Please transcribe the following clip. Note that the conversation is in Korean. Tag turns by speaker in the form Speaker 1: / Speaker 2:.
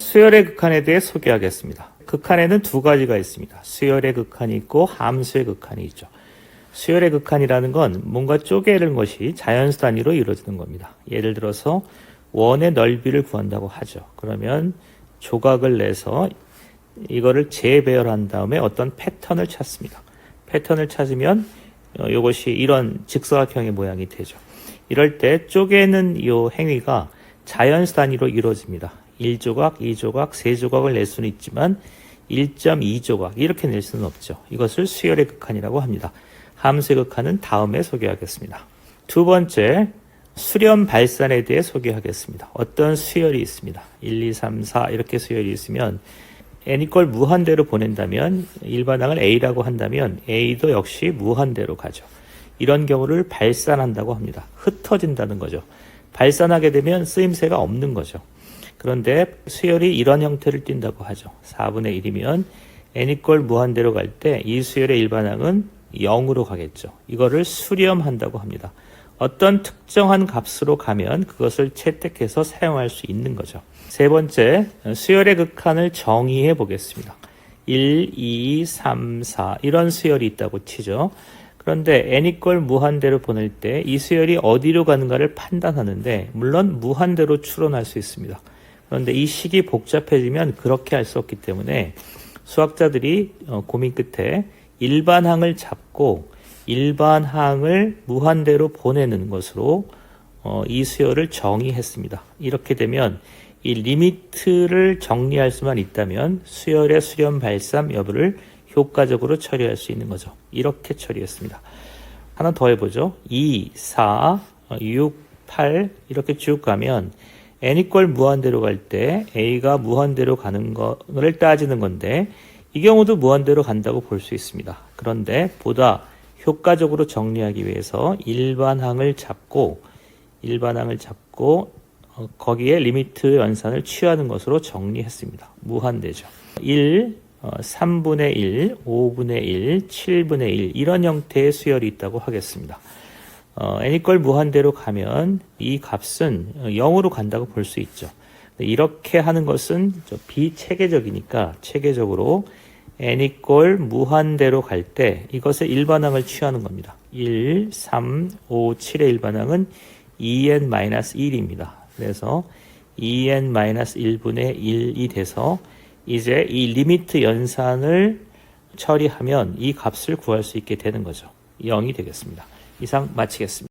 Speaker 1: 수열의 극한에 대해 소개하겠습니다. 극한에는 두 가지가 있습니다. 수열의 극한이 있고 함수의 극한이 있죠. 수열의 극한이라는 건 뭔가 쪼개는 것이 자연수 단위로 이루어지는 겁니다. 예를 들어서 원의 넓이를 구한다고 하죠. 그러면 조각을 내서 이거를 재배열한 다음에 어떤 패턴을 찾습니다. 패턴을 찾으면 이것이 이런 직사각형의 모양이 되죠. 이럴 때 쪼개는 이 행위가 자연수 단위로 이루어집니다. 1조각, 2조각, 3조각을 낼 수는 있지만 1.2조각 이렇게 낼 수는 없죠. 이것을 수열의 극한이라고 합니다. 함수의 극한은 다음에 소개하겠습니다. 두 번째, 수렴 발산에 대해 소개하겠습니다. 어떤 수열이 있습니다. 1, 2, 3, 4 이렇게 수열이 있으면 n이 걸 무한대로 보낸다면 일반항을 a라고 한다면 a도 역시 무한대로 가죠. 이런 경우를 발산한다고 합니다. 흩어진다는 거죠. 발산하게 되면 쓰임새가 없는 거죠. 그런데 수열이 이런 형태를 띈다고 하죠. 4분의 1이면 n이 걸 무한대로 갈 때 이 수열의 일반항은 0으로 가겠죠. 이거를 수렴한다고 합니다. 어떤 특정한 값으로 가면 그것을 채택해서 사용할 수 있는 거죠. 세 번째, 수열의 극한을 정의해 보겠습니다. 1, 2, 3, 4 이런 수열이 있다고 치죠. 그런데 n이 걸 무한대로 보낼 때 이 수열이 어디로 가는가를 판단하는데 물론 무한대로 추론할 수 있습니다. 그런데 이 식이 복잡해지면 그렇게 할 수 없기 때문에 수학자들이 고민 끝에 일반항을 잡고 일반항을 무한대로 보내는 것으로 이 수열을 정의했습니다. 이렇게 되면 이 리미트를 정리할 수만 있다면 수열의 수렴 발산 여부를 효과적으로 처리할 수 있는 거죠. 이렇게 처리했습니다. 하나 더 해보죠. 2, 4, 6, 8 이렇게 쭉 가면 n이 걸 무한대로 갈 때 a가 무한대로 가는 거를 따지는 건데 이 경우도 무한대로 간다고 볼 수 있습니다. 그런데 보다 효과적으로 정리하기 위해서 일반항을 잡고 거기에 리미트 연산을 취하는 것으로 정리했습니다. 무한대죠. 1, 3분의 1, 5분의 1, 7분의 1 이런 형태의 수열이 있다고 하겠습니다. n이 걸 무한대로 가면 이 값은 0으로 간다고 볼 수 있죠. 이렇게 하는 것은 비체계적이니까 체계적으로 n이 걸 무한대로 갈 때 이것의 일반항을 취하는 겁니다. 1, 3, 5, 7의 일반항은 2n-1입니다. 그래서 2n-1분의 1이 돼서 이제 이 리미트 연산을 처리하면 이 값을 구할 수 있게 되는 거죠. 0이 되겠습니다. 이상 마치겠습니다.